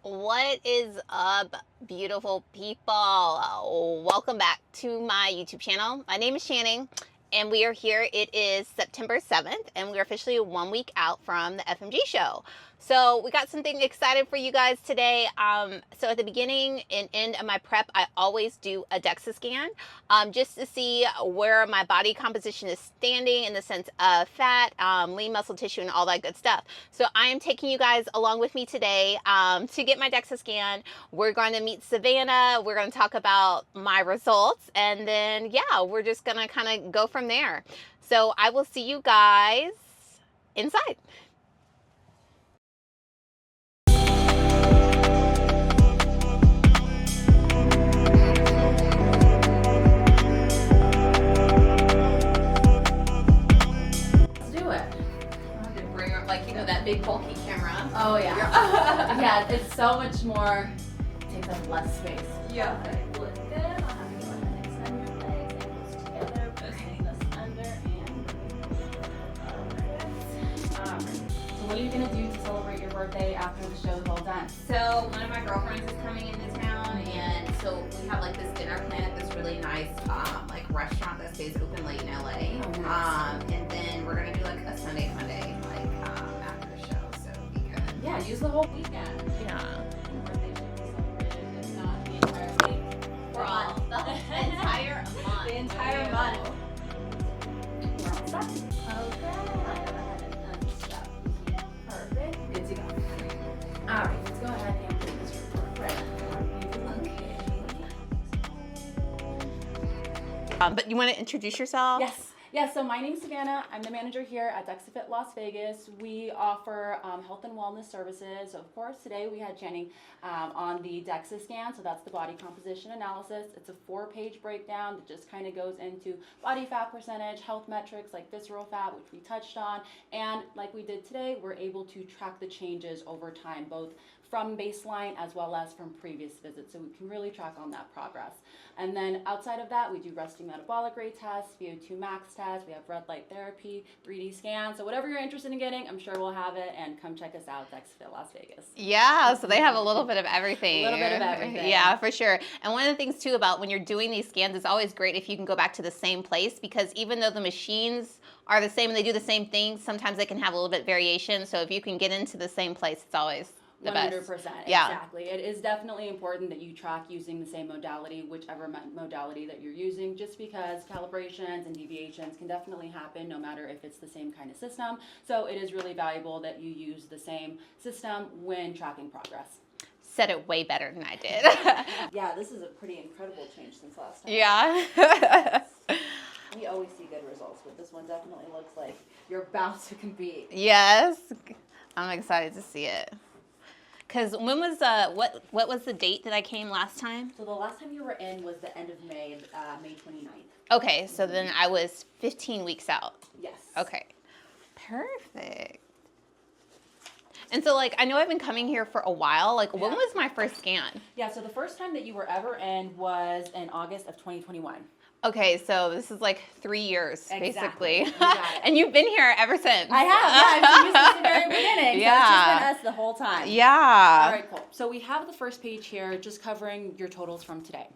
What is up, beautiful people? Welcome back to my YouTube channel. My name is Channing, and we are here. It is September 7th, and we're officially 1 week out from the FMG show. So we got something excited for you guys today. So at the beginning and end of my prep, I always do a Dexa scan just to see where my body composition is standing in the sense of fat, lean muscle tissue, and all that good stuff. So I am taking you guys along with me today to get my Dexa scan. We're going to meet Savannah. We're going to talk about my results, and then yeah, we're just going to kind of go from there. So I will see you guys inside. That big bulky camera. Oh yeah. Yeah, it's so much more, takes up less space. Yeah. Okay, look good. I'll have you go ahead and extend your legs, ankles together, pushing this under and so what are you gonna do to celebrate your birthday after the show's all done? So one of my girlfriends is coming into town, and so we have like this dinner plan at this really nice like restaurant that stays open late in LA. Oh, nice. And then we're gonna do like a Sunday Monday like after the show, so it'll be good. Yeah, use the whole weekend. Yeah. Your birthday should be celebrated, if not the entire week. We're all the entire month. The entire month. We're all set. Okay. Perfect. Good to go. All right, let's go ahead and put this report right. But you want to introduce yourself? Yes. Yeah, so my name's Savannah. I'm the manager here at Dexa Fit Las Vegas. We offer health and wellness services. So of course, today we had Channing on the Dexa scan. So that's the body composition analysis. It's a 4-page breakdown that just kind of goes into body fat percentage, health metrics like visceral fat, which we touched on. And like we did today, we're able to track the changes over time, both from baseline as well as from previous visits. So we can really track on that progress. And then outside of that, we do resting metabolic rate tests, VO2 max tests, we have red light therapy, 3D scans. So whatever you're interested in getting, I'm sure we'll have it, and come check us out, Dexa Fit Las Vegas. Yeah, so they have a little bit of everything. A little bit of everything. Yeah, for sure. And one of the things too about when you're doing these scans, it's always great if you can go back to the same place, because even though the machines are the same and they do the same things, sometimes they can have a little bit variation. So if you can get into the same place, it's always the 100%, best. Yeah. Exactly. It is definitely important that you track using the same modality, whichever modality that you're using, just because calibrations and deviations can definitely happen no matter if it's the same kind of system. So it is really valuable that you use the same system when tracking progress. Said it way better than I did. Yeah, this is a pretty incredible change since last time. Yeah. We always see good results, but this one definitely looks like you're about to compete. Yes. I'm excited to see it. Because when was what was the date that I came last time? So the last time you were in was the end of May, May 29th. Okay, so then I was 15 weeks out. Yes. Okay. Perfect. And so, like, I know I've been coming here for a while. Like, when was my first scan? Yeah, so the first time that you were ever in was in August of 2021. Okay, so this is like 3 years, Exactly. basically. You got it. And you've been here ever since. I have, yeah. I've seen you since the very beginning. Yeah. So it's just been us the whole time. Yeah. All right, cool. So we have the first page here just covering your totals from today.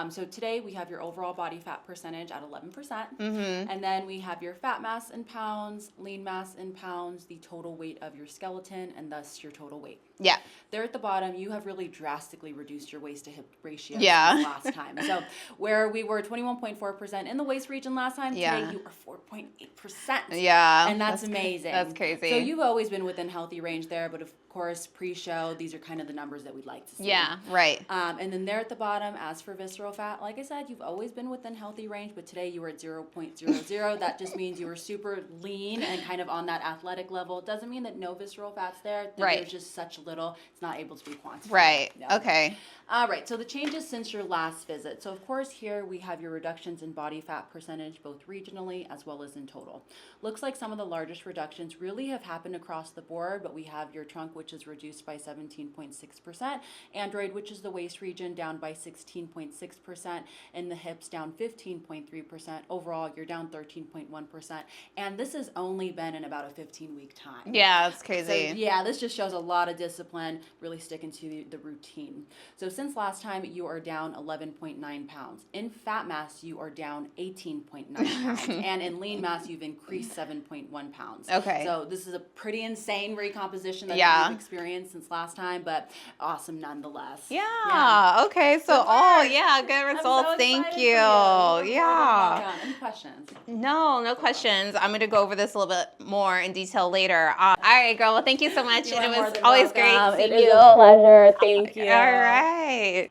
So today we have your overall body fat percentage at 11%. Mm-hmm. And then we have your fat mass in pounds, lean mass in pounds, the total weight of your skeleton, and thus your total weight. Yeah. There at the bottom, you have really drastically reduced your waist to hip ratio Yeah. since last time. So where we were 21.4% in the waist region last time, Yeah. today you are 4.8%. Yeah. And that's amazing. That's crazy. So you've always been within healthy range there, but of course, pre-show, these are kind of the numbers that we'd like to see. Yeah, right. And then there at the bottom, as for visceral fat, like I said, you've always been within healthy range, but today you were at 0.00. That just means you were super lean and kind of on that athletic level. It doesn't mean that no visceral fat's there. That Right. There's just such little, it's not able to be quantified. Right. No. Okay. All right, so the changes since your last visit. So of course here we have your reductions in body fat percentage, both regionally as well as in total. Looks like some of the largest reductions really have happened across the board, but we have your trunk, which is reduced by 17.6%, android, which is the waist region, down by 16.6%, and the hips down 15.3%. Overall, you're down 13.1%, and this has only been in about a 15-week time. Yeah, it's crazy. So, yeah, this just shows a lot of discipline, really sticking to the routine. So since last time, you are down 11.9 pounds. In fat mass, you are down 18.9 pounds. And in lean mass, you've increased 7.1 pounds. Okay. So this is a pretty insane recomposition that Yeah. we've experienced since last time, but awesome nonetheless. Yeah. Okay. So, yeah, good results. I'm so Thank excited you. for Looking forward to Yeah. talk on. Any questions? No questions. I'm going to go over this a little bit more in detail later. All right, girl. Well, thank you so much. You And are it more was than always welcome. great It seeing is you. a pleasure. Thank you. All right.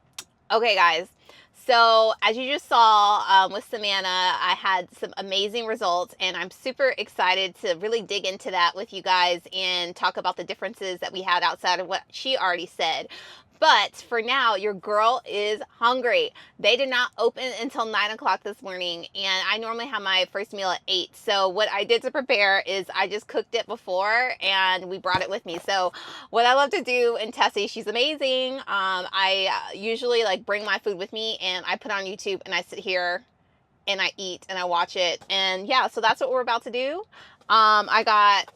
Okay, guys. So as you just saw with Savannah, I had some amazing results, and I'm super excited to really dig into that with you guys and talk about the differences that we had outside of what she already said. But for now, your girl is hungry. They did not open until 9 o'clock this morning, and I normally have my first meal at 8. So what I did to prepare is I just cooked it before, and we brought it with me. So what I love to do, and Tessie, she's amazing. I usually like bring my food with me, and I put on YouTube, and I sit here, and I eat, and I watch it. And yeah, so that's what we're about to do. I got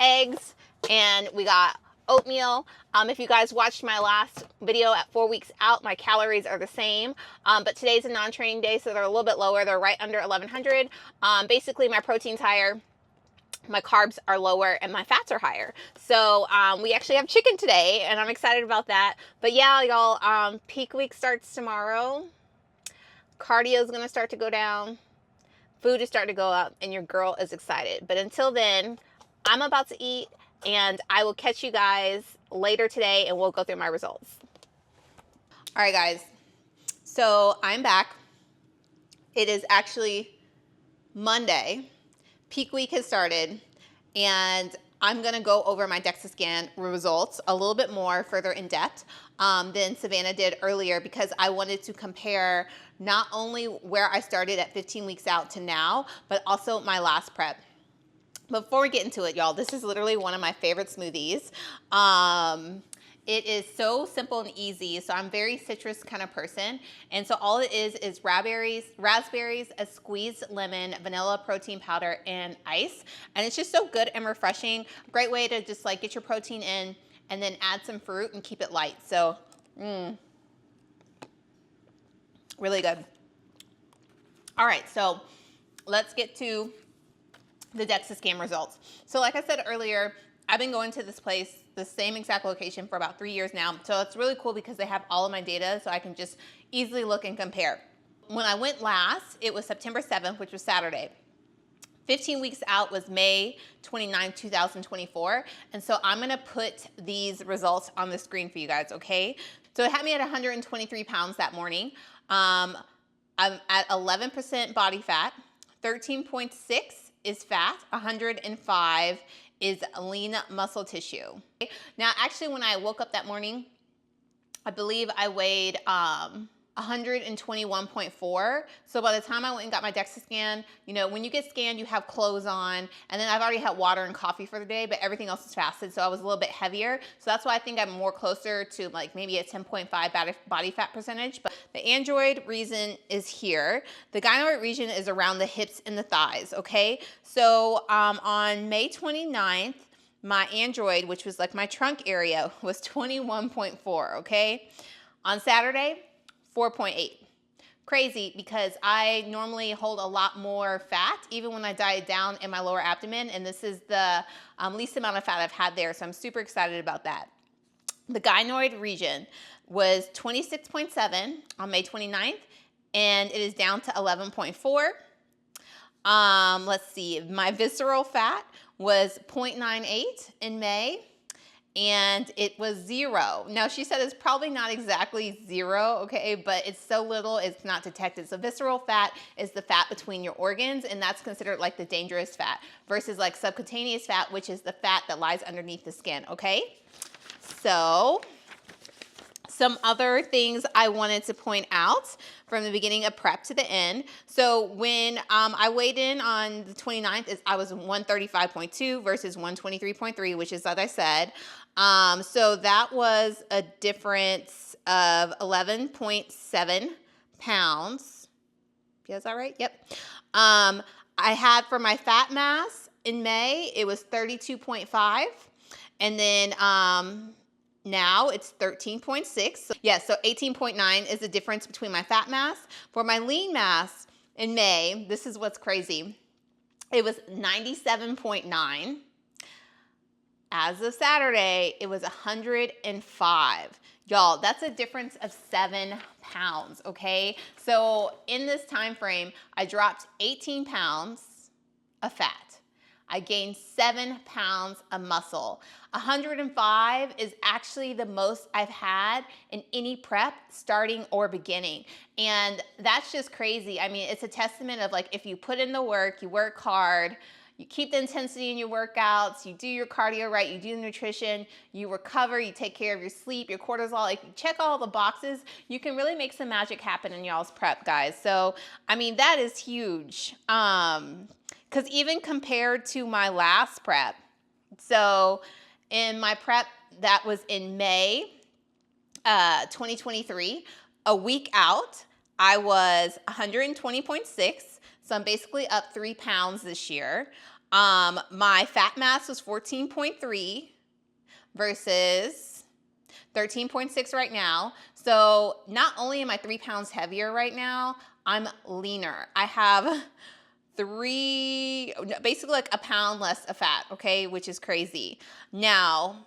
eggs, and we got oatmeal. If you guys watched my last video at 4 weeks out, my calories are the same, but today's a non-training day, so they're a little bit lower. They're right under 1100. Basically, my protein's higher, my carbs are lower, and my fats are higher. So we actually have chicken today, and I'm excited about that. But yeah, y'all, peak week starts tomorrow. Cardio is going to start to go down. Food is starting to go up, and your girl is excited. But until then, I'm about to eat, and I will catch you guys later today, and we'll go through my results. All right, guys. So I'm back. It is actually Monday. Peak week has started, and I'm going to go over my DEXA scan results a little bit more further in depth than Savannah did earlier, because I wanted to compare not only where I started at 15 weeks out to now, but also my last prep. Before we get into it, y'all, this is literally one of my favorite smoothies. It is so simple and easy. So I'm a very citrus kind of person. And so all it is raspberries, a squeezed lemon, vanilla protein powder, and ice. And it's just so good and refreshing. Great way to just like get your protein in and then add some fruit and keep it light. So, really good. All right, so let's get to the DEXA scan results. So like I said earlier, I've been going to this place, the same exact location, for about 3 years now. So it's really cool because they have all of my data, so I can just easily look and compare. When I went last, it was September 7th, which was Saturday. 15 weeks out was May 29, 2024. And so I'm gonna put these results on the screen for you guys, okay? So it had me at 123 pounds that morning. I'm at 11% body fat, 13.6 is fat, 105 is lean muscle tissue. Now, actually, when I woke up that morning, I believe I weighed 121.4. So by the time I went and got my DEXA scan, you know, when you get scanned, you have clothes on, and then I've already had water and coffee for the day, but everything else is fasted, so I was a little bit heavier. So that's why I think I'm more closer to like maybe a 10.5 body fat percentage. But the android region is here. The gynoid region is around the hips and the thighs, okay? So on May 29th, my android, which was like my trunk area, was 21.4, okay? On Saturday, 4.8. Crazy, because I normally hold a lot more fat even when I diet down in my lower abdomen, and this is the least amount of fat I've had there, so I'm super excited about that. The gynoid region was 26.7 on May 29th, and it is down to 11.4. Let's see, my visceral fat was 0.98 in May, and it was 0. Now, she said it's probably not exactly 0, okay, but it's so little it's not detected. So visceral fat is the fat between your organs, and that's considered like the dangerous fat, versus like subcutaneous fat, which is the fat that lies underneath the skin, okay? So Some other things I wanted to point out from the beginning of prep to the end. So when I weighed in on the 29th, I was 135.2 versus 123.3, which is, as I said. So that was a difference of 11.7 pounds. Is that right? Yep. I had for my fat mass in May, it was 32.5. And then now it's 13.6. So, yeah, so 18.9 is the difference between my fat mass. For my lean mass in May, this is what's crazy. It was 97.9. As of Saturday, it was 105. Y'all, that's a difference of 7 pounds, okay? So in this time frame, I dropped 18 pounds of fat. I gained 7 pounds of muscle. 105 is actually the most I've had in any prep, starting or beginning. And that's just crazy. I mean, it's a testament of like, if you put in the work, you work hard, you keep the intensity in your workouts, you do your cardio right, you do the nutrition, you recover, you take care of your sleep, your cortisol, like you check all the boxes, you can really make some magic happen in y'all's prep, guys. So, I mean, that is huge. Because even compared to my last prep, so in my prep that was in May 2023, a week out, I was 120.6. So I'm basically up 3 pounds this year. My fat mass was 14.3 versus 13.6 right now. So not only am I 3 pounds heavier right now, I'm leaner. I have basically like a pound less of fat, okay, which is crazy. Now,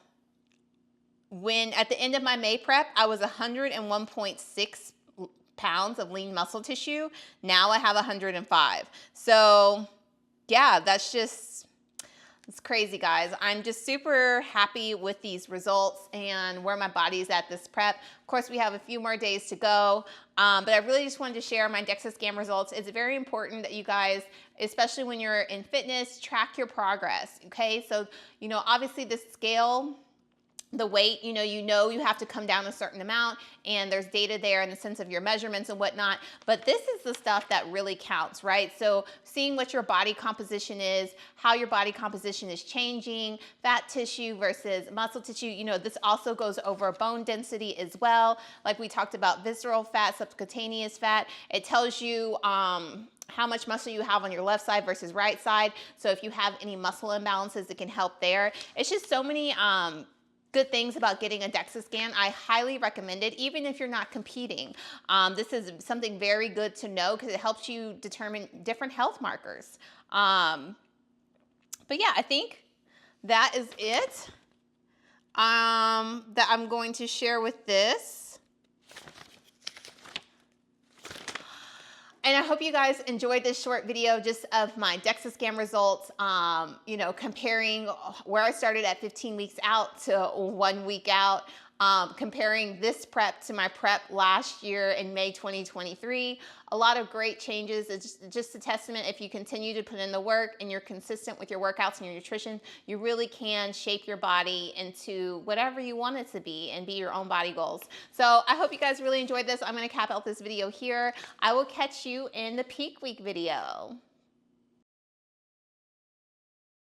when at the end of my May prep, I was 101.6 pounds of lean muscle tissue. Now I have 105. So yeah, it's crazy, guys. I'm just super happy with these results and where my body is at this prep. Of course, we have a few more days to go, but I really just wanted to share my Dexa scan results. It's very important that you guys, especially when you're in fitness, track your progress, okay? So, obviously the scale, the weight, you you have to come down a certain amount, and there's data there in the sense of your measurements and whatnot, but this is the stuff that really counts, right? So seeing what your body composition is, how your body composition is changing, fat tissue versus muscle tissue, this also goes over bone density as well. Like we talked about visceral fat, subcutaneous fat. It tells you how much muscle you have on your left side versus right side. So if you have any muscle imbalances, it can help there. It's just so many good things about getting a Dexa scan. I highly recommend it, even if you're not competing. This is something very good to know because it helps you determine different health markers. But yeah, I think that is it that I'm going to share with this. And I hope you guys enjoyed this short video just of my Dexa scan results, comparing where I started at 15 weeks out to 1 week out, comparing this prep to my prep last year in May 2023. A lot of great changes. It's just a testament, if you continue to put in the work and you're consistent with your workouts and your nutrition, you really can shape your body into whatever you want it to be and be your own body goals. So I hope you guys really enjoyed this. I'm going to cap out this video here. I will catch you in the peak week video.